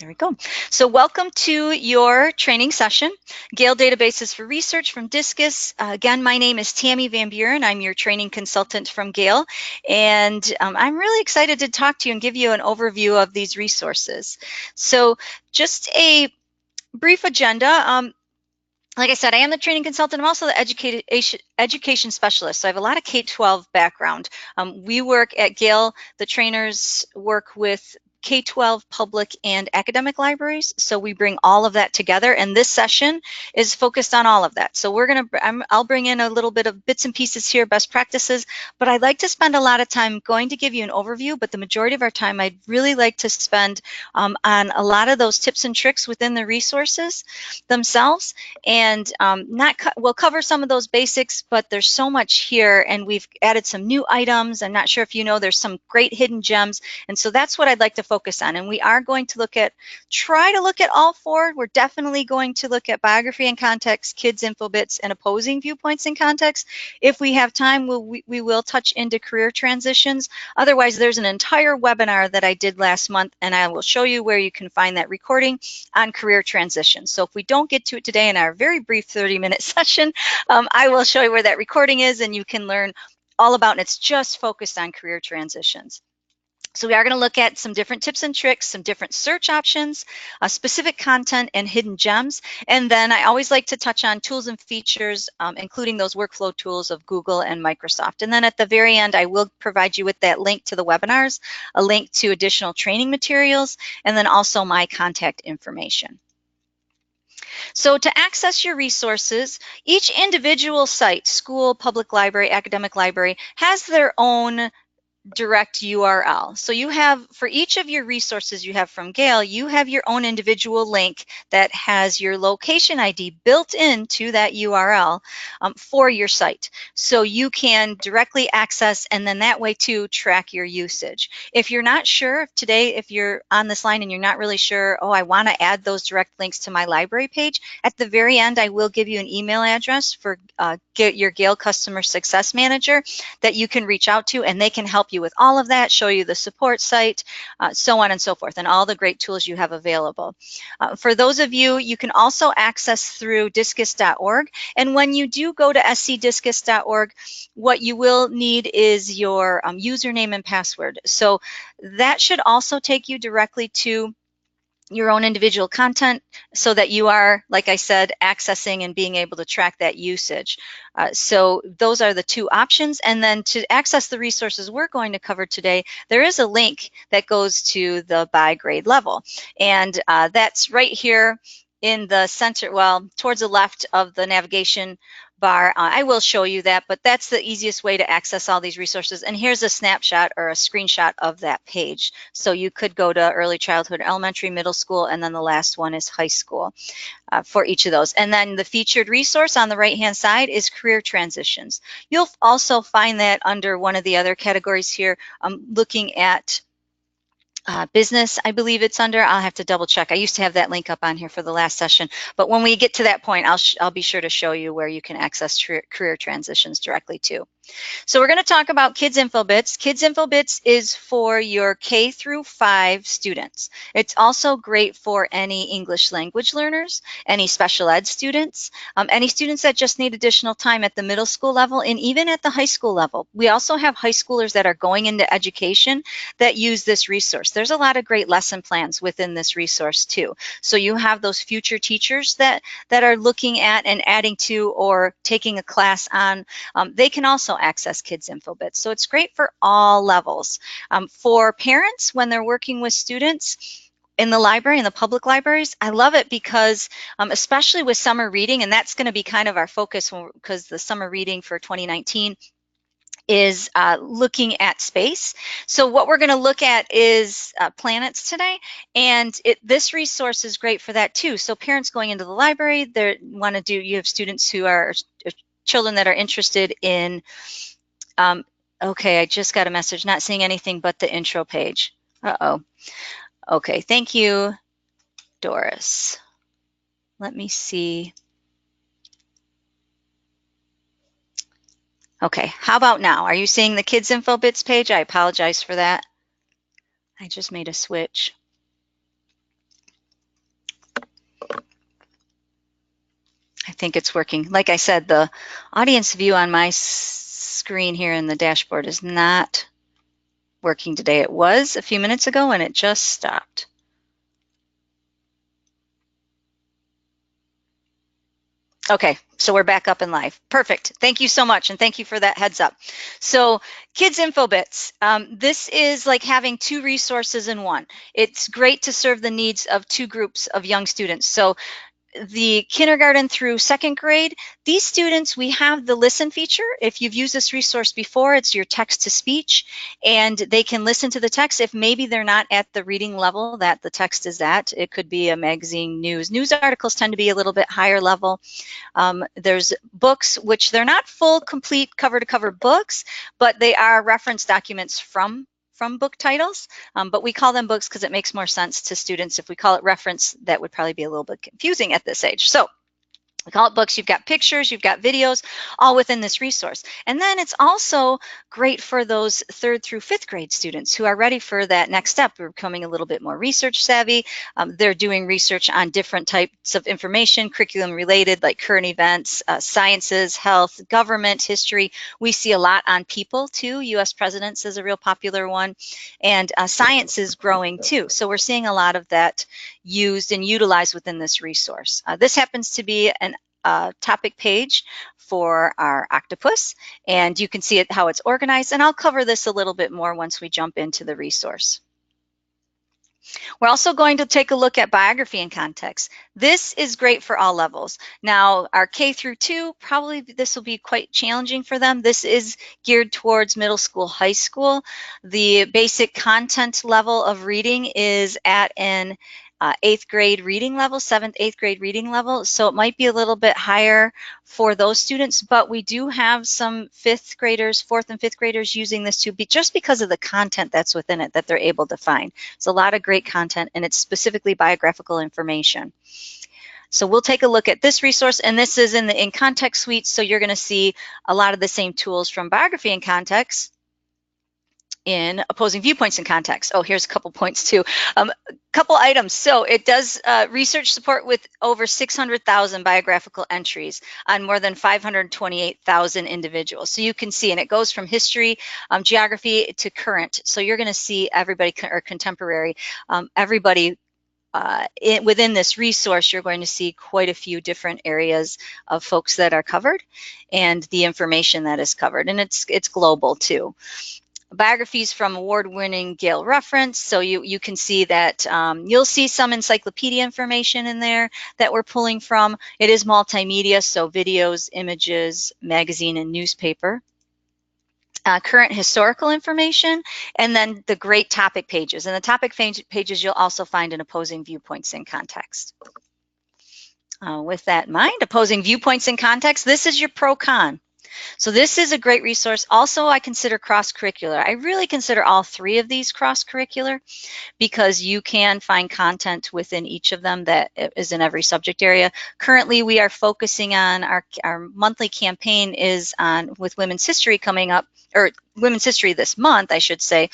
There we go. So welcome to your training session, Gale Databases for Research from Discus. Again, my name is Tammi VanBuren. I'm your training consultant from Gale, and I'm really excited to talk to you and give you an overview of these resources. So just a brief agenda. Like I said, I am the training consultant. I'm also the education specialist. So I have a lot of K-12 background. We work at Gale, the trainers work with K-12 public and academic libraries. So we bring all of that together, and this session is focused on all of that. So I'll bring in a little bit of bits and pieces here, best practices, but I'd like to spend a lot of time going to give you an overview, but the majority of our time I'd really like to spend on a lot of those tips and tricks within the resources themselves. And we'll cover some of those basics, but there's so much here, and we've added some new items. I'm not sure if you know, there's some great hidden gems, and so that's what I'd like to focus on. And we are going to try to look at all four. We're definitely going to look at biography and context, kids infobits, and opposing viewpoints in context. If we have time, we will touch into career transitions. Otherwise, there's an entire webinar that I did last month, and I will show you where you can find that recording on career transitions. So if we don't get to it today in our very brief 30-minute session, I will show you where that recording is, and you can learn all about it. And it's just focused on career transitions. So we are going to look at some different tips and tricks, some different search options, specific content, and hidden gems. And then I always like to touch on tools and features, including those workflow tools of Google and Microsoft. And then at the very end, I will provide you with that link to the webinars, a link to additional training materials, and then also my contact information. So to access your resources, each individual site, school, public library, academic library, has their own direct URL. So you have, for each of your resources you have from Gale, you have your own individual link that has your location ID built into that URL for your site. So you can directly access, and then that way too track your usage. If you're not sure today, if you're on this line and you're not really sure, oh, I want to add those direct links to my library page, at the very end I will give you an email address for your Gale Customer Success Manager that you can reach out to, and they can help you with all of that, show you the support site, so on and so forth, and all the great tools you have available. For those of you, you can also access through discus.org, and when you do go to scdiscus.org, what you will need is your username and password. So that should also take you directly to your own individual content so that you are, like I said, accessing and being able to track that usage. So those are the two options. And then to access the resources we're going to cover today, there is a link that goes to the by grade level. And that's right here in the center, well, towards the left of the navigation bar. I will show you that, but that's the easiest way to access all these resources. And here's a snapshot or a screenshot of that page. So you could go to early childhood, elementary, middle school, and then the last one is high school for each of those. And then the featured resource on the right-hand side is career transitions. You'll also find that under one of the other categories here, looking at business, I believe it's under. I'll have to double check. I used to have that link up on here for the last session, but when we get to that point, I'll be sure to show you where you can access career transitions directly too. So we're going to talk about Kids Infobits. Kids Infobits is for your K through 5 students. It's also great for any English language learners, any special ed students, any students that just need additional time at the middle school level, and even at the high school level. We also have high schoolers that are going into education that use this resource. There's a lot of great lesson plans within this resource too. So you have those future teachers that are looking at and adding to or taking a class on. They can also access Kids Infobits. So it's great for all levels. For parents, when they're working with students in the library, in the public libraries, I love it because especially with summer reading, and that's going to be kind of our focus because the summer reading for 2019 is looking at space. So what we're going to look at is planets today, and this resource is great for that too. So parents going into the library, you have students who are children that are interested in, okay, I just got a message, not seeing anything but the intro page. Uh-oh. Okay, thank you, Doris. Let me see. Okay, how about now? Are you seeing the Kids Infobits page? I apologize for that. I just made a switch. think it's working. Like I said, the audience view on my screen here in the dashboard is not working today. It was a few minutes ago and it just stopped. Okay, so we're back up and live. Perfect. Thank you so much, and thank you for that heads up. So, Kids Infobits. This is like having two resources in one. It's great to serve the needs of two groups of young students. So, the kindergarten through second grade, these students, we have the listen feature. If you've used this resource before, it's your text to speech, and they can listen to the text if maybe they're not at the reading level that the text is at. It could be a magazine, news. News articles tend to be a little bit higher level. There's books, which they're not full, complete cover-to-cover books, but they are reference documents from book titles, but we call them books because it makes more sense to students. If we call it reference, that would probably be a little bit confusing at this age. So we call it books. You've got pictures, you've got videos, all within this resource. And then it's also great for those third through fifth grade students who are ready for that next step. We're becoming a little bit more research savvy. They're doing research on different types of information, curriculum related, like current events, sciences, health, government, history. We see a lot on people too. U.S. presidents is a real popular one. And science is growing too. So we're seeing a lot of that used and utilized within this resource. This happens to be an topic page for our octopus, and you can see it how it's organized, and I'll cover this a little bit more once we jump into the resource. We're also going to take a look at biography and context. This is great for all levels. Now, our K through 2, probably this will be quite challenging for them. This is geared towards middle school, high school. The basic content level of reading is at an 8th grade reading level, 7th, 8th grade reading level. So it might be a little bit higher for those students, but we do have some 5th graders, 4th and 5th graders using this too, just because of the content that's within it that they're able to find. It's a lot of great content, and it's specifically biographical information. So we'll take a look at this resource, and this is in the In Context suite, so you're going to see a lot of the same tools from Biography and Context in Opposing Viewpoints and Context. Oh, here's a couple points too. Couple items. So it does research support with over 600,000 biographical entries on more than 528,000 individuals. So you can see, and it goes from history, geography to current. So you're going to see everybody, or contemporary, everybody within this resource. You're going to see quite a few different areas of folks that are covered and the information that is covered. And it's global too. Biographies from award-winning Gale reference. So you can see that you'll see some encyclopedia information in there that we're pulling from. It is multimedia, so videos, images, magazine, and newspaper. Current historical information, and then the great topic pages. And the topic pages you'll also find in Opposing Viewpoints in Context. With that in mind, Opposing Viewpoints in Context, this is your pro-con. So this is a great resource. Also, I consider cross-curricular. I really consider all three of these cross-curricular because you can find content within each of them that is in every subject area. Currently, we are focusing on our monthly campaign is on with Women's History coming up, or Women's History this month, I should say.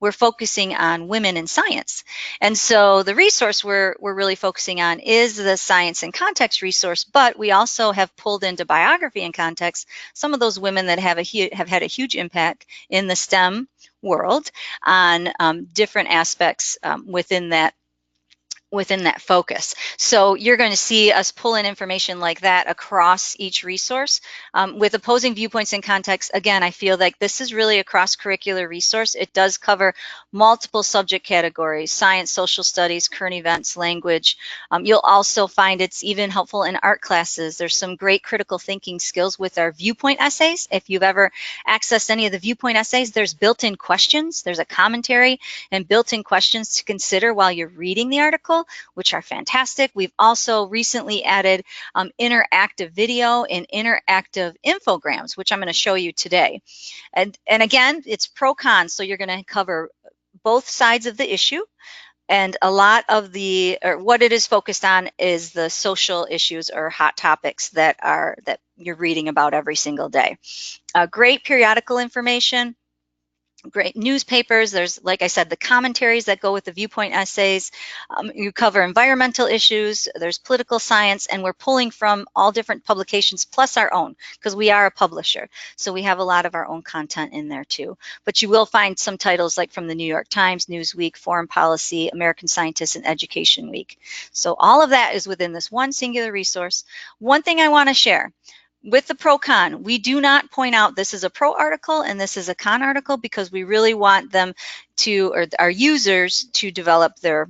We're focusing on women in science. And so the resource we're really focusing on is the Science and Context resource, but we also have pulled into Biography and Context some of those women that have had a huge impact in the STEM world on different aspects within that focus. So you're going to see us pull in information like that across each resource. With Opposing Viewpoints in Context, again, I feel like this is really a cross-curricular resource. It does cover multiple subject categories: science, social studies, current events, language. You'll also find it's even helpful in art classes. There's some great critical thinking skills with our viewpoint essays. If you've ever accessed any of the viewpoint essays, there's built-in questions. There's a commentary and built-in questions to consider while you're reading the article, which are fantastic. We've also recently added interactive video and interactive infograms, which I'm going to show you today. And again, it's pro-con, so you're going to cover both sides of the issue. And a lot of what it is focused on is the social issues or hot topics that you're reading about every single day. Great periodical information. great newspapers. There's, like I said, the commentaries that go with the Viewpoint essays. You cover environmental issues. There's political science, and we're pulling from all different publications plus our own, because we are a publisher. So we have a lot of our own content in there too. But you will find some titles like from the New York Times, Newsweek, Foreign Policy, American Scientist, and Education Week. So all of that is within this one singular resource. One thing I want to share. With the pro-con, we do not point out this is a pro article and this is a con article, because we really want them to, or our users, to develop their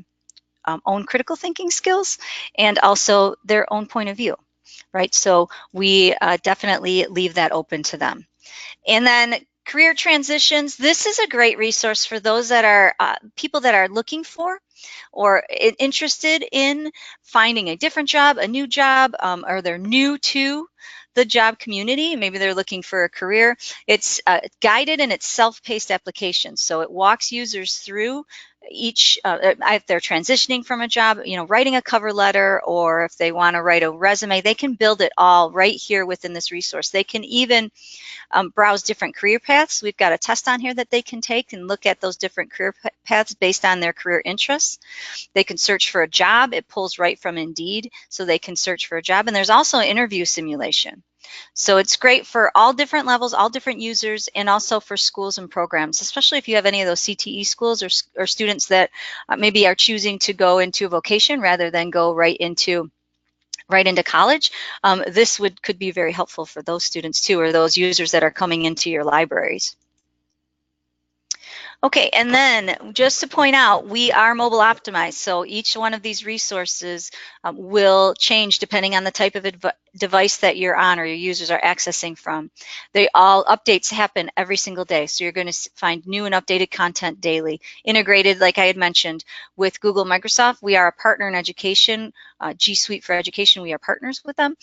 own critical thinking skills and also their own point of view, right? So we definitely leave that open to them. And then career transitions. This is a great resource for those that are people that are looking for or interested in finding a different job, a new job, or they're new to the job community. Maybe they're looking for a career. It's guided and it's self-paced application. So it walks users through each, if they're transitioning from a job, writing a cover letter, or if they want to write a resume, they can build it all right here within this resource. They can even browse different career paths. We've got a test on here that they can take and look at those different career paths based on their career interests. They can search for a job. It pulls right from Indeed, so they can search for a job. And there's also an interview simulation. So it's great for all different levels, all different users, and also for schools and programs, especially if you have any of those CTE schools or students that maybe are choosing to go into a vocation rather than go right into college. This could be very helpful for those students too, or those users that are coming into your libraries. Okay, and then just to point out, we are mobile optimized, so each one of these resources will change depending on the type of device that you're on or your users are accessing from. Updates happen every single day, so you're going to find new and updated content daily. Integrated, like I had mentioned, with Google, Microsoft. We are a partner in education, G Suite for Education. We are partners with them,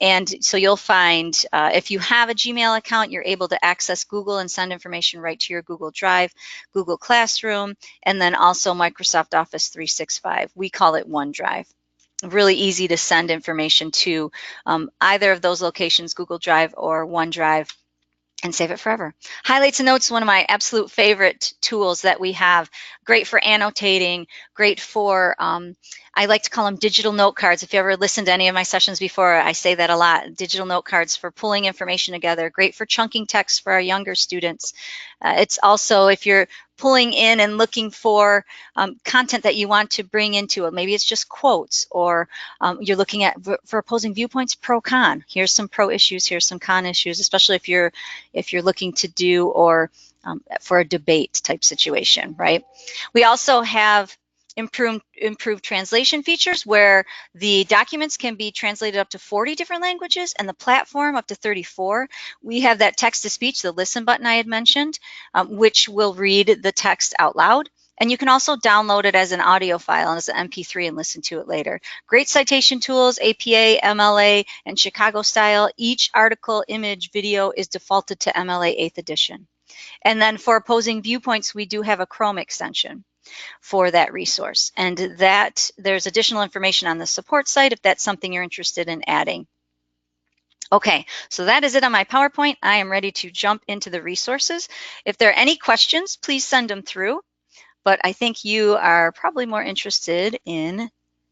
and so you'll find if you have a Gmail account, you're able to access Google and send information right to your Google Drive, Google Classroom, and then also Microsoft Office 365. We call it OneDrive. Really easy to send information to either of those locations, Google Drive or OneDrive, and save it forever. Highlights and Notes, one of my absolute favorite tools that we have. Great for annotating, great for, I like to call them digital note cards. If you ever listened to any of my sessions before, I say that a lot. Digital note cards for pulling information together. Great for chunking text for our younger students. It's also, if you're pulling in and looking for content that you want to bring into it. Maybe it's just quotes, or you're looking at, for opposing viewpoints, pro-con. Here's some pro issues, here's some con issues, especially if you're looking to do, or for a debate type situation, right? We also have improved translation features where the documents can be translated up to 40 different languages and the platform up to 34. We have that text-to-speech, the listen button I had mentioned, which will read the text out loud. And you can also download it as an audio file and as an MP3 and listen to it later. Great citation tools, APA, MLA, and Chicago style. Each article, image, video is defaulted to MLA 8th edition. And then for opposing viewpoints, we do have a Chrome extension for that resource. And that there's additional information on the support site if that's something you're interested in adding. Okay, so that is it on my PowerPoint. I am ready to jump into the resources. If there are any questions, please send them through. But I think you are probably more interested in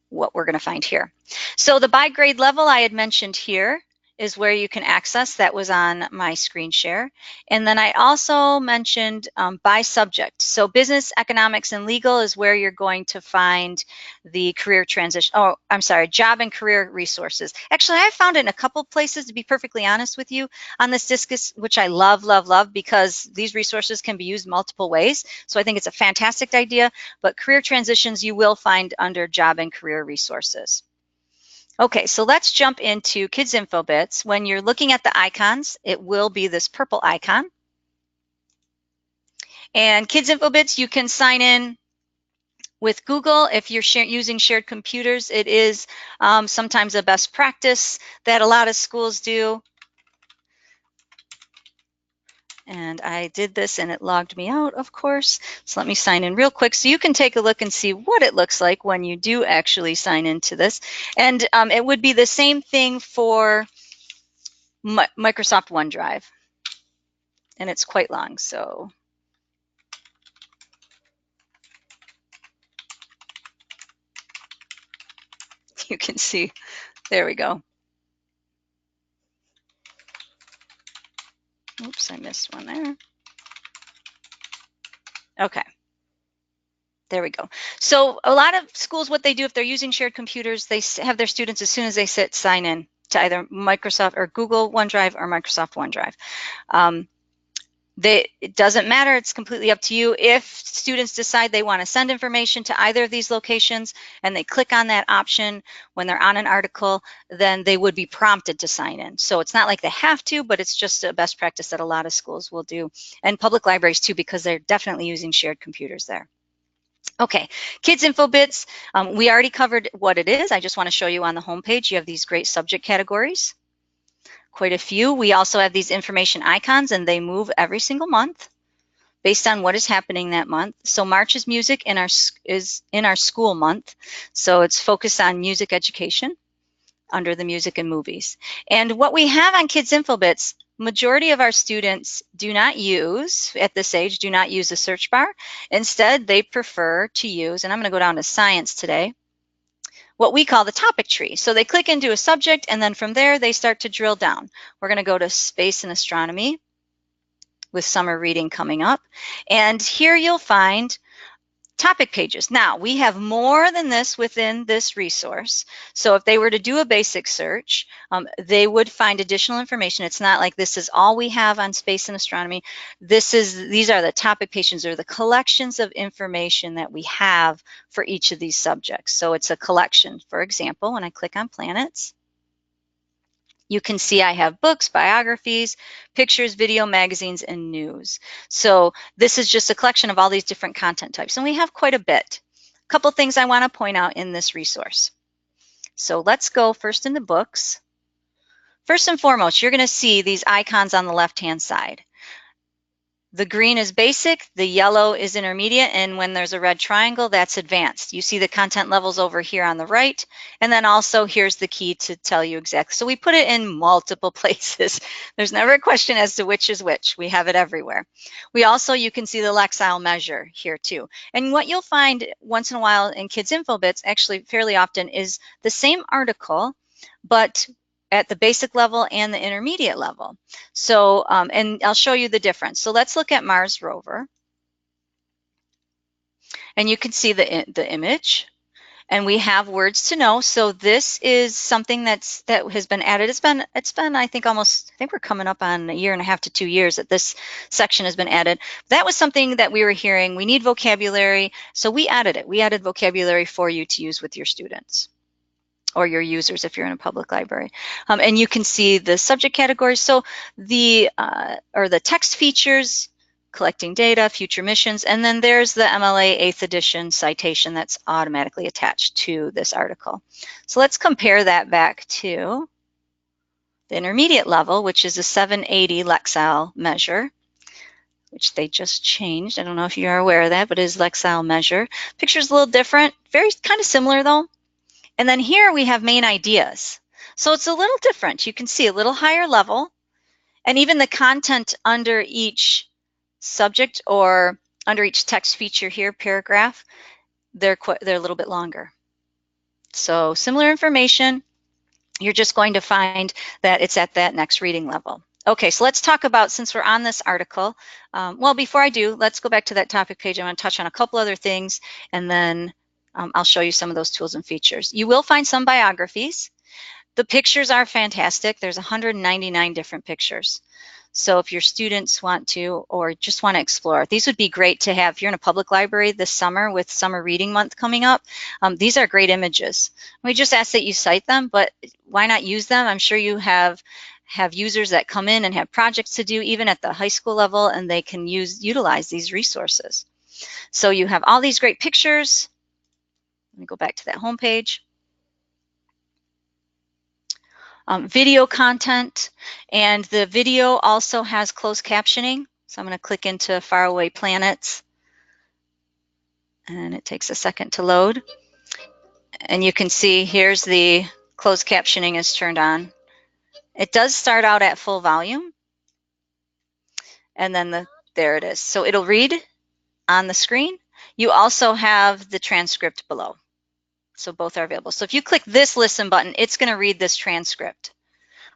what we're going to find here. So the by grade level I had mentioned here is where you can access. That was on my screen share. And then I also mentioned by subject. So business, economics, and legal is where you're going to find the career transition. Oh, I'm sorry, job and career resources. Actually, I found it in a couple places, to be perfectly honest with you, on this Discus, which I love, love, love, because these resources can be used multiple ways. So I think it's a fantastic idea. But career transitions you will find under job and career resources. Okay, so let's jump into Kids Infobits. When you're looking at the icons, it will be this purple icon. And Kids Infobits, you can sign in with Google. If you're using shared computers, it is sometimes a best practice that a lot of schools do. And I did this and it logged me out, of course. So let me sign in real quick so you can take a look and see what it looks like when you do actually sign into this. And it would be the same thing for Microsoft OneDrive. And it's quite long, so You can see, there we go. Oops, I missed one there. Okay. There we go. So a lot of schools, what they do if they're using shared computers, they have their students, as soon as they sign in to either Microsoft or Google OneDrive or Microsoft OneDrive. It doesn't matter. It's completely up to you. If students decide they want to send information to either of these locations and they click on that option when they're on an article, then they would be prompted to sign in. So it's not like they have to, but it's just a best practice that a lot of schools will do, and public libraries too, because they're definitely using shared computers there. Okay, Kids Infobits, we already covered what it is. I just want to show you on the homepage, you have these great subject categories, quite a few. We also have these information icons, and they move every single month based on what is happening that month. So March is music is in our school month, so it's focused on music education under the music and movies. And what we have on Kids Infobits, majority of our students do not use, at this age, do not use a search bar. Instead, they prefer to use, and I'm going to go down to science today, what we call the topic tree. So they click into a subject, and then from there, they start to drill down. We're going to go to space and astronomy with summer reading coming up. And here you'll find topic pages. Now, we have more than this within this resource. So if they were to do a basic search, they would find additional information. It's not like this is all we have on space and astronomy. These are the topic pages, or the collections of information that we have for each of these subjects. So it's a collection. For example, when I click on planets, you can see I have books, biographies, pictures, video, magazines, and news. So this is just a collection of all these different content types, and we have quite a bit. A couple things I want to point out in this resource. So let's go first into books. First and foremost, you're going to see these icons on the left-hand side. The green is basic, the yellow is intermediate, and when there's a red triangle, that's advanced. You see the content levels over here on the right, and then also here's the key to tell you exactly. So we put it in multiple places. There's never a question as to which is which. We have it everywhere. We also, you can see the Lexile measure here too. And what you'll find once in a while in Kids Infobits, actually fairly often, is the same article, but at the basic level and the intermediate level. So, and I'll show you the difference. So let's look at Mars rover. And you can see the image. And we have words to know. So this is something that has been added. It's been I think we're coming up on 1.5 to 2 years that this section has been added. That was something that we were hearing. We need vocabulary. So we added it. We added vocabulary for you to use with your students or your users if you're in a public library. And you can see the subject categories. So the text features, collecting data, future missions, and then there's the MLA 8th edition citation that's automatically attached to this article. So let's compare that back to the intermediate level, which is a 780 Lexile measure, which they just changed. I don't know if you're aware of that, but it is Lexile measure. Picture's a little different, very kind of similar though. And then here we have main ideas. So it's a little different. You can see a little higher level, and even the content under each subject or under each text feature here, paragraph, they're a little bit longer. So similar information, you're just going to find that it's at that next reading level. Okay, so let's talk about, since we're on this article, well, before I do, let's go back to that topic page. I want to touch on a couple other things, and then I'll show you some of those tools and features. You will find some biographies. The pictures are fantastic. There's 199 different pictures. So if your students want to, or just want to explore, these would be great to have. If you're in a public library this summer with Summer Reading Month coming up, these are great images. We just ask that you cite them, but why not use them? I'm sure you have users that come in and have projects to do, even at the high school level, and they can utilize these resources. So you have all these great pictures. Let me go back to that home page. Video content, and the video also has closed captioning. So I'm going to click into Faraway Planets, and it takes a second to load. And you can see here's the closed captioning is turned on. It does start out at full volume, and then there it is. So it'll read on the screen. You also have the transcript below. So both are available. So if you click this listen button, it's going to read this transcript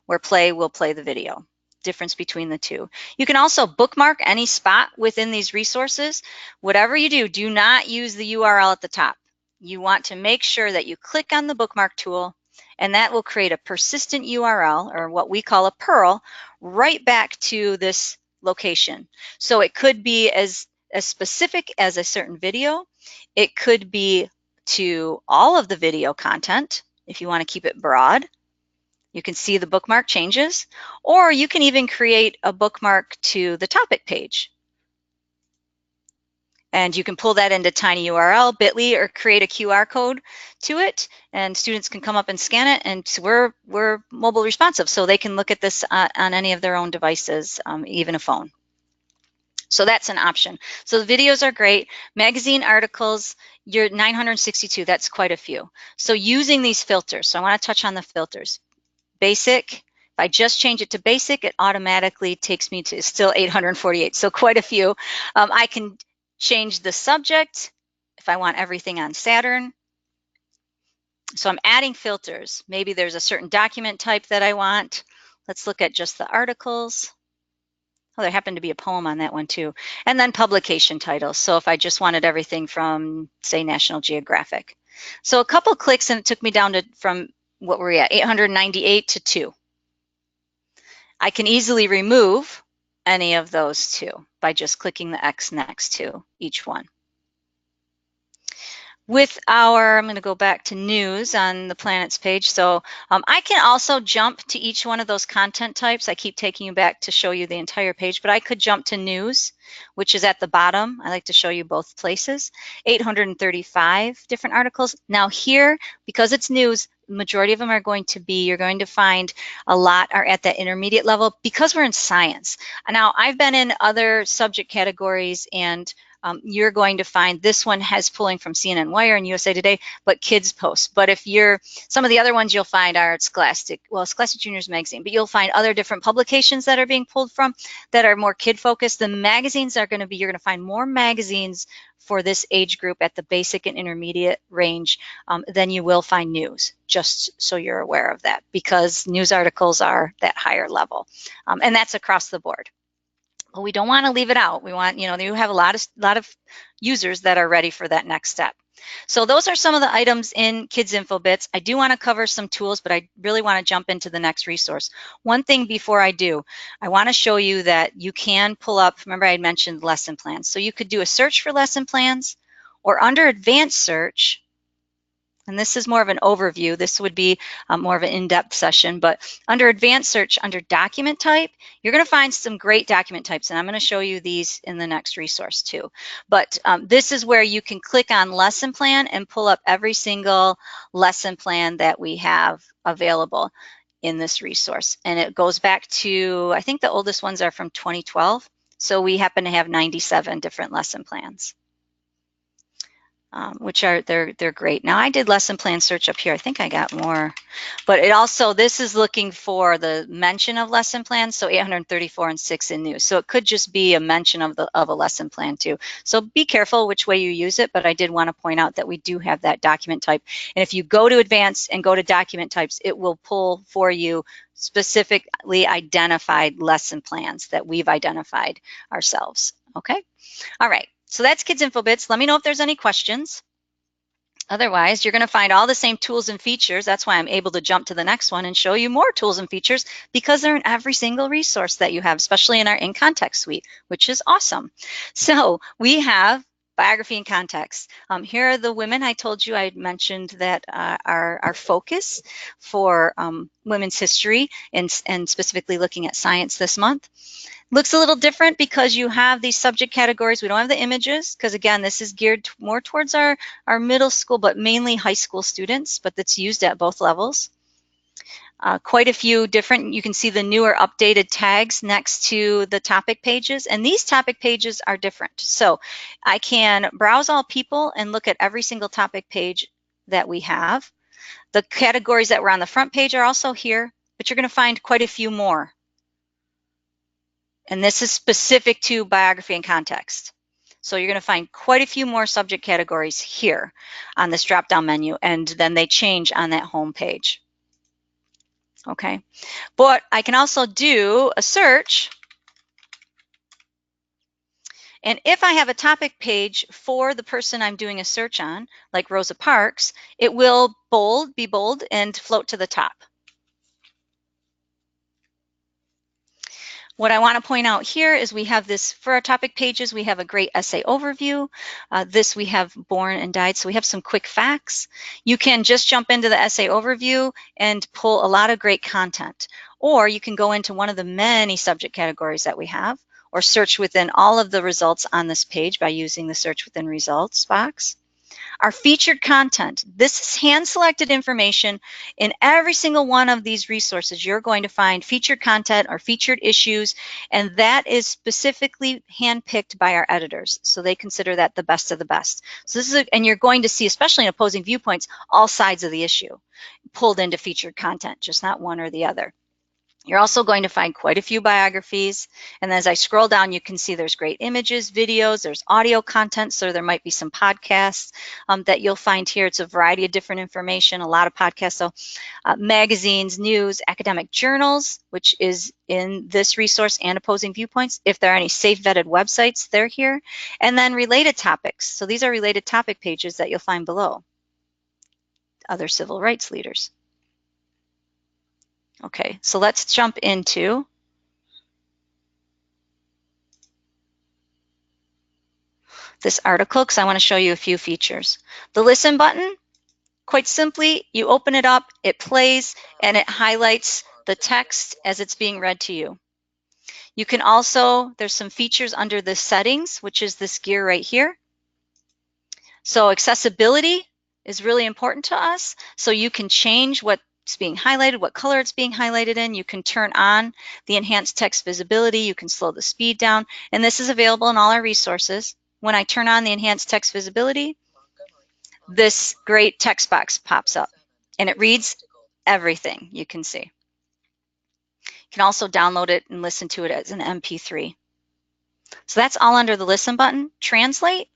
where play will play the video. Difference between the two. You can also bookmark any spot within these resources. Whatever you do, do not use the URL at the top. You want to make sure that you click on the bookmark tool, and that will create a persistent URL, or what we call a PURL, right back to this location. So it could be as specific as a certain video. It could be to all of the video content if you want to keep it broad. You can see the bookmark changes, or you can even create a bookmark to the topic page. And you can pull that into tinyURL, bit.ly, or create a QR code to it, and students can come up and scan it, and we're mobile responsive, so they can look at this on any of their own devices, even a phone. So that's an option. So the videos are great. Magazine articles, you're 962, that's quite a few. So using these filters, so I want to touch on the filters. Basic, if I just change it to basic, it automatically takes me to still 848, so quite a few. I can change the subject if I want everything on Saturn. So I'm adding filters. Maybe there's a certain document type that I want. Let's look at just the articles. Oh, there happened to be a poem on that one too. And then publication titles. So if I just wanted everything from, say, National Geographic. So a couple clicks and it took me down to from, what were we at, 898 to 2. I can easily remove any of those two by just clicking the X next to each one. With our, I'm going to go back to news on the planets page. So I can also jump to each one of those content types. I keep taking you back to show you the entire page, but I could jump to news, which is at the bottom. I like to show you both places. 835 different articles. Now here, because it's news, the majority of them are going to be, you're going to find a lot are at that intermediate level because we're in science. Now, I've been in other subject categories, and you're going to find this one has pulling from CNN Wire and USA Today, but kids posts. But if you're, some of the other ones you'll find are Scholastic, well, Scholastic Juniors Magazine, but you'll find other different publications that are being pulled from that are more kid focused. The magazines are going to be, you're going to find more magazines for this age group at the basic and intermediate range than you will find news, just so you're aware of that, because news articles are that higher level. And that's across the board. But we don't want to leave it out. We want, you have a lot of users that are ready for that next step. So those are some of the items in Kids Infobits. I do want to cover some tools, but I really want to jump into the next resource. One thing before I do, I want to show you that you can pull up, remember I had mentioned lesson plans. So you could do a search for lesson plans, or under advanced search, and this is more of an overview. This would be more of an in-depth session, but under advanced search, under document type, you're going to find some great document types, and I'm going to show you these in the next resource too. But this is where you can click on lesson plan and pull up every single lesson plan that we have available in this resource. And it goes back to, I think the oldest ones are from 2012. So we happen to have 97 different lesson plans. Which are, they're great. Now I did lesson plan search up here. I think I got more, but it also, this is looking for the mention of lesson plans. So 834 and 6 in news. So it could just be a mention of a lesson plan too. So be careful which way you use it, but I did want to point out that we do have that document type. And if you go to advanced and go to document types, it will pull for you specifically identified lesson plans that we've identified ourselves. Okay. All right. So that's Kids Infobits. Let me know if there's any questions. Otherwise, you're going to find all the same tools and features. That's why I'm able to jump to the next one and show you more tools and features, because they're in every single resource that you have, especially in our In Context suite, which is awesome. So we have biography and context. Here are the women I told you. I had mentioned that our focus for women's history and specifically looking at science this month. Looks a little different because you have these subject categories. We don't have the images because, again, this is geared more towards our middle school, but mainly high school students, but that's used at both levels. Quite a few different, you can see the newer updated tags next to the topic pages, and these topic pages are different. So I can browse all people and look at every single topic page that we have. The categories that were on the front page are also here, but you're going to find quite a few more. And this is specific to biography and context. So you're going to find quite a few more subject categories here on this drop-down menu, and then they change on that home page. Okay, but I can also do a search. And if I have a topic page for the person I'm doing a search on, like Rosa Parks, it will be bold and float to the top. What I want to point out here is we have this, for our topic pages, we have a great essay overview. This we have born and died, so we have some quick facts. You can just jump into the essay overview and pull a lot of great content. Or you can go into one of the many subject categories that we have, or search within all of the results on this page by using the search within results box. Our featured content, this is hand-selected information. In every single one of these resources, you're going to find featured content or featured issues, and that is specifically handpicked by our editors. So they consider that the best of the best. So this is, and you're going to see, especially in opposing viewpoints, all sides of the issue pulled into featured content, just not one or the other. You're also going to find quite a few biographies. And as I scroll down, you can see there's great images, videos, there's audio content, so there might be some podcasts that you'll find here. It's a variety of different information, a lot of podcasts. So magazines, news, academic journals, which is in this resource, and opposing viewpoints. If there are any safe vetted websites, they're here. And then related topics. So these are related topic pages that you'll find below. Other civil rights leaders. Okay, so let's jump into this article because I want to show you a few features. The listen button, quite simply, you open it up, it plays, and it highlights the text as it's being read to you. You can also, there's some features under the settings, which is this gear right here. So accessibility is really important to us. So you can change what's being highlighted, what color it's being highlighted in. You can turn on the enhanced text visibility. You can slow the speed down. And this is available in all our resources. When I turn on the enhanced text visibility, this great text box pops up and it reads everything you can see. You can also download it and listen to it as an MP3. So that's all under the listen button. Translate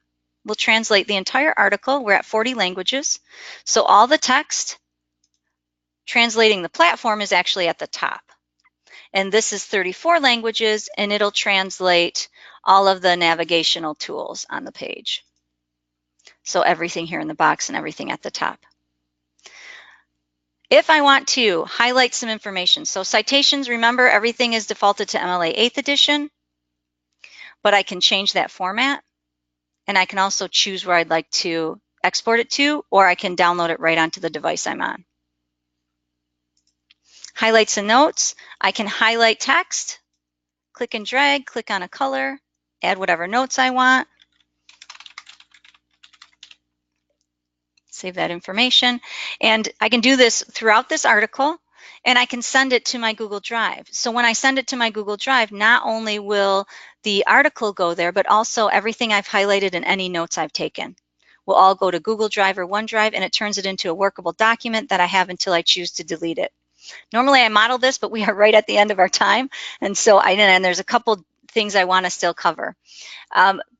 will translate the entire article. We're at 40 languages. So all the text translating the platform is actually at the top. And this is 34 languages, and it'll translate all of the navigational tools on the page. So everything here in the box and everything at the top. If I want to highlight some information, so citations, remember everything is defaulted to MLA 8th edition, but I can change that format, and I can also choose where I'd like to export it to, or I can download it right onto the device I'm on. Highlights and notes, I can highlight text, click and drag, click on a color, add whatever notes I want, save that information, and I can do this throughout this article, and I can send it to my Google Drive. So when I send it to my Google Drive, not only will the article go there, but also everything I've highlighted and any notes I've taken will all go to Google Drive or OneDrive, and it turns it into a workable document that I have until I choose to delete it. Normally I model this, but we are right at the end of our time. And so and there's a couple things I want to still cover.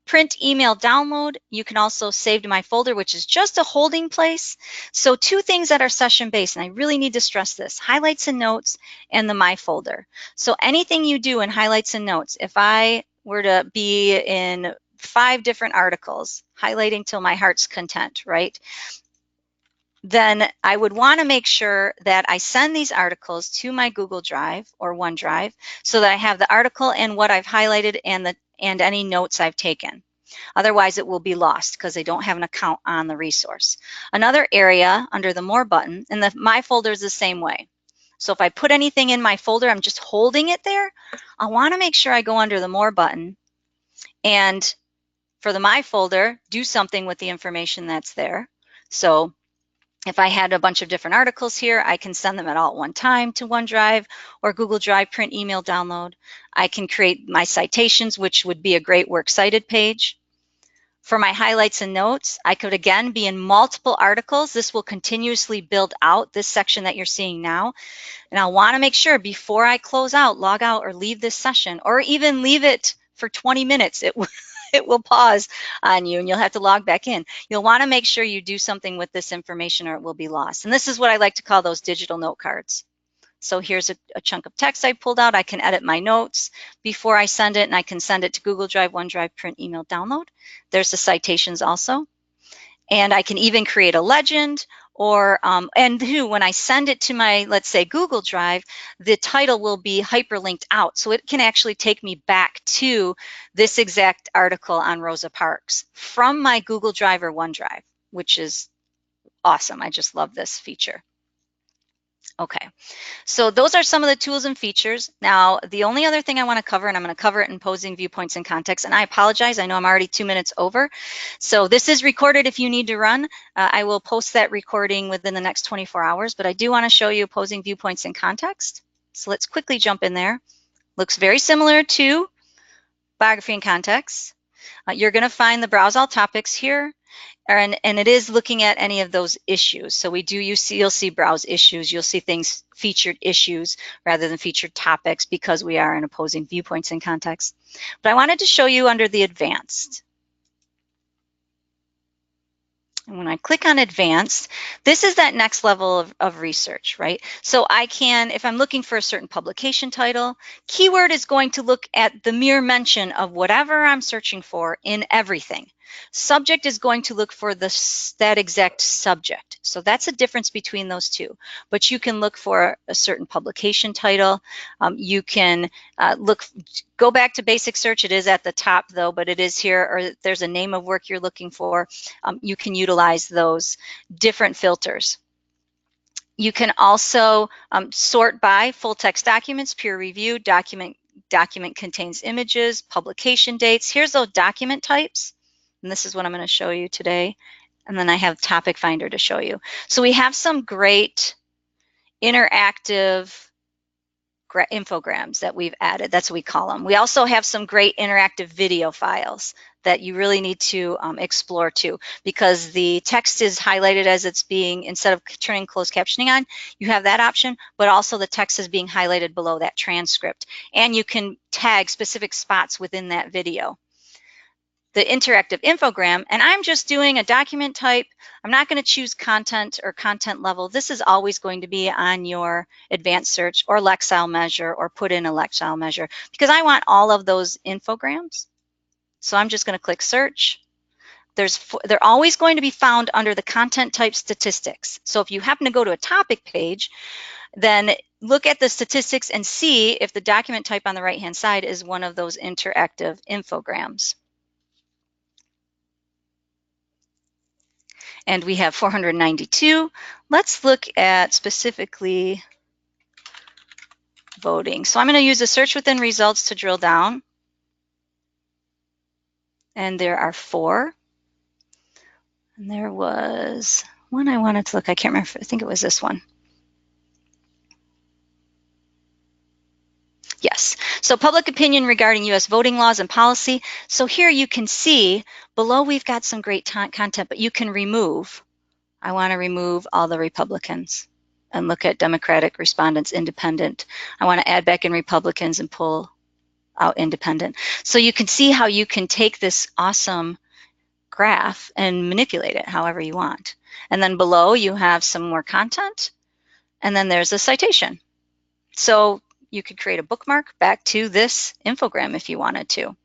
Print, email, download. You can also save to my folder, which is just a holding place. So two things that are session-based, and I really need to stress this, highlights and notes and the My folder. So anything you do in highlights and notes, if I were to be in 5 different articles, highlighting till my heart's content, right? Then I would want to make sure that I send these articles to my Google Drive or OneDrive so that I have the article and what I've highlighted and any notes I've taken. Otherwise, it will be lost because I don't have an account on the resource. Another area under the More button, and the My folder is the same way. So if I put anything in my folder, I'm just holding it there. I want to make sure I go under the More button and for the My folder, do something with the information that's there. So if I had a bunch of different articles here, I can send them all at one time to OneDrive or Google Drive, print, email, download. I can create my citations, which would be a great works cited page. For my highlights and notes, I could again be in multiple articles. This will continuously build out this section that you're seeing now. And I'll want to make sure before I close out, log out, or leave this session, or even leave it for 20 minutes, it will pause on you and you'll have to log back in. You'll want to make sure you do something with this information or it will be lost. And this is what I like to call those digital note cards. So here's a chunk of text I pulled out. I can edit my notes before I send it, and I can send it to Google Drive, OneDrive, print, email, download. There's the citations also. And I can even create a legend or, when I send it to my, let's say, Google Drive, the title will be hyperlinked out. So it can actually take me back to this exact article on Rosa Parks from my Google Drive or OneDrive, which is awesome. I just love this feature. Okay. So those are some of the tools and features. Now, the only other thing I want to cover, and I'm going to cover it in posing viewpoints and context, and I apologize, I know I'm already 2 minutes over. So this is recorded if you need to run. I will post that recording within the next 24 hours, but I do want to show you posing viewpoints and context. So let's quickly jump in there. Looks very similar to biography and context. You're going to find the browse all topics here. And it is looking at any of those issues. So you'll see browse issues. You'll see things featured issues rather than featured topics because we are in opposing viewpoints and context. But I wanted to show you under the advanced. And when I click on advanced, this is that next level of research, right? So I can, if I'm looking for a certain publication title, keyword is going to look at the mere mention of whatever I'm searching for in everything. Subject is going to look for that exact subject. So that's a difference between those two. But you can look for a certain publication title. You can go back to basic search. It is at the top though, but it is here, or there's a name of work you're looking for. You can utilize those different filters. You can also sort by full text documents, peer review, document contains images, publication dates. Here's those document types. And this is what I'm going to show you today. And then I have topic finder to show you. So we have some great interactive infograms that we've added. That's what we call them. We also have some great interactive video files that you really need to explore too, because the text is highlighted as it's being, instead of turning closed captioning on, you have that option, but also the text is being highlighted below that transcript. And you can tag specific spots within that video. The interactive infogram, and I'm just doing a document type. I'm not going to choose content or content level. This is always going to be on your advanced search or Lexile measure, or put in a Lexile measure, because I want all of those infograms. So I'm just going to click search. They're always going to be found under the content type statistics. So if you happen to go to a topic page, then look at the statistics and see if the document type on the right-hand side is one of those interactive infograms. And we have 492. Let's look at specifically voting. So I'm going to use a search within results to drill down. And there are 4. And there was one I wanted to look, I can't remember, I think it was this one. Yes, so public opinion regarding U.S. voting laws and policy. So here you can see below we've got some great content, but you can remove. I want to remove all the Republicans and look at Democratic respondents, independent. I want to add back in Republicans and pull out independent. So you can see how you can take this awesome graph and manipulate it however you want. And then below you have some more content, and then there's a citation. So you could create a bookmark back to this infogram if you wanted to.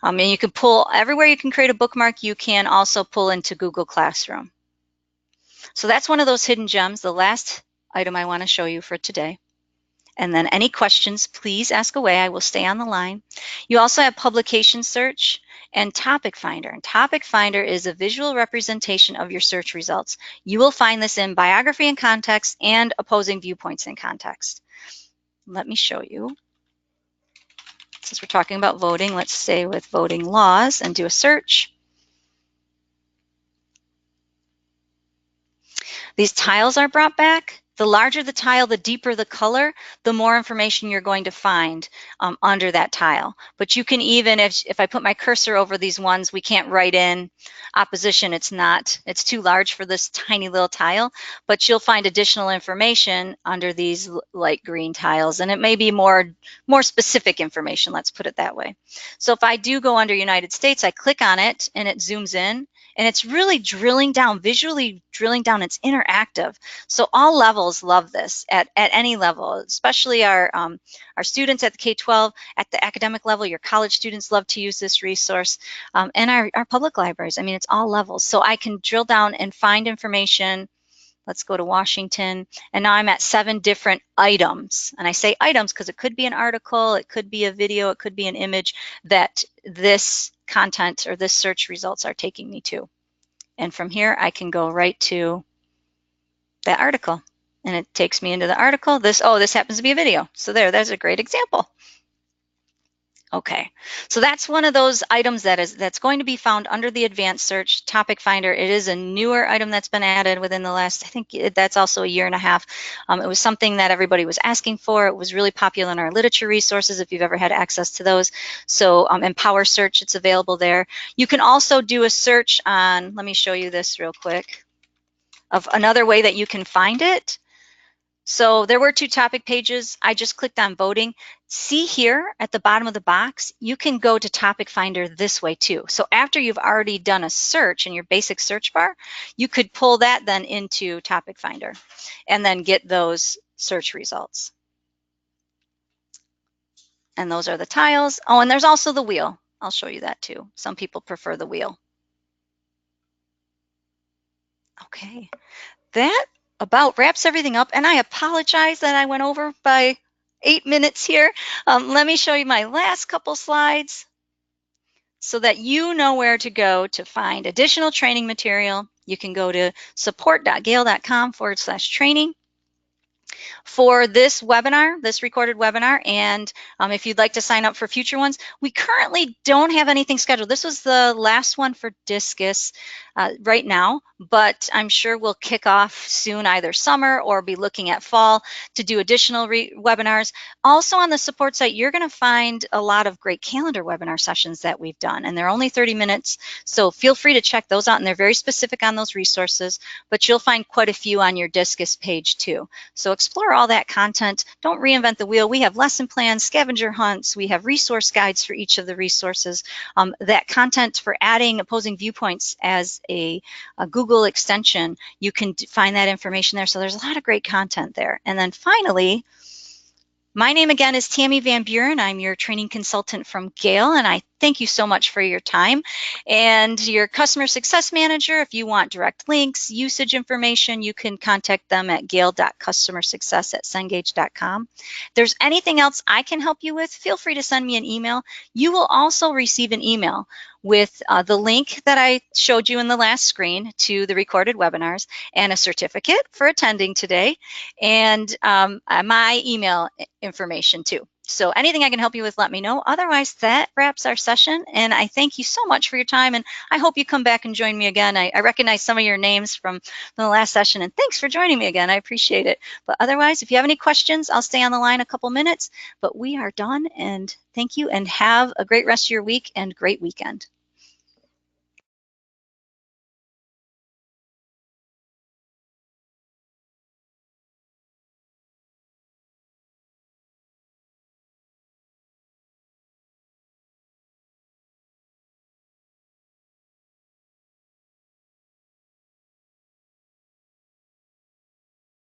And you can pull, everywhere you can create a bookmark, you can also pull into Google Classroom. So that's one of those hidden gems, the last item I want to show you for today. And then any questions, please ask away. I will stay on the line. You also have publication search and topic finder. And topic finder is a visual representation of your search results. You will find this in biography and context and opposing viewpoints and context. Let me show you. Since we're talking about voting, let's stay with voting laws and do a search. These tiles are brought back. The larger the tile, the deeper the color, the more information you're going to find under that tile. But you can even, if I put my cursor over these ones, we can't write in opposition. It's too large for this tiny little tile, but you'll find additional information under these light green tiles, and it may be more specific information, let's put it that way. So if I do go under United States, I click on it and it zooms in, and it's really drilling down, visually drilling down. It's interactive. So all levels love this at any level, especially our students at the K-12, at the academic level. Your college students love to use this resource, and our public libraries. I mean, it's all levels. So I can drill down and find information. Let's go to Washington, and now I'm at 7 different items. And I say items because it could be an article, it could be a video, it could be an image that this content or this search results are taking me to. And from here, I can go right to that article, and it takes me into the article. This happens to be a video. So there's a great example. Okay, so that's one of those items that's going to be found under the advanced search topic finder. It is a newer item that's been added within the last, I think that's also a year and a half. It was something that everybody was asking for. It was really popular in our literature resources if you've ever had access to those. So in Power Search, it's available there. You can also do a search on, let me show you this real quick, of another way that you can find it. So there were 2 topic pages. I just clicked on voting. See here at the bottom of the box, you can go to topic finder this way too. So after you've already done a search in your basic search bar, you could pull that then into topic finder and then get those search results. And those are the tiles. Oh, and there's also the wheel. I'll show you that too. Some people prefer the wheel. Okay, that about wraps everything up, and I apologize that I went over by 8 minutes here. Let me show you my last couple slides so that you know where to go to find additional training material. You can go to support.gale.com/training for this webinar, this recorded webinar, and if you'd like to sign up for future ones, we currently don't have anything scheduled. This was the last one for Discus right now, but I'm sure we'll kick off soon, either summer or be looking at fall to do additional webinars. Also on the support site, you're going to find a lot of great calendar webinar sessions that we've done, and they're only 30 minutes, so feel free to check those out, and they're very specific on those resources, but you'll find quite a few on your Discus page too. So explore all that content. Don't reinvent the wheel. We have lesson plans, scavenger hunts, we have resource guides for each of the resources. That content for adding opposing viewpoints as a Google extension, you can find that information there. So there's a lot of great content there. And then finally, my name again is Tammi VanBuren. I'm your training consultant from Gale, and I thank you so much for your time. And your customer success manager, if you want direct links, usage information, you can contact them at gale.customersuccess@cengage.com. If there's anything else I can help you with, feel free to send me an email. You will also receive an email with the link that I showed you in the last screen to the recorded webinars and a certificate for attending today, and my email information too. So anything I can help you with, let me know. Otherwise, that wraps our session, and I thank you so much for your time, and I hope you come back and join me again. I recognize some of your names from the last session, and thanks for joining me again. I appreciate it. But otherwise, if you have any questions, I'll stay on the line a couple minutes, but we are done, and thank you, and have a great rest of your week and great weekend.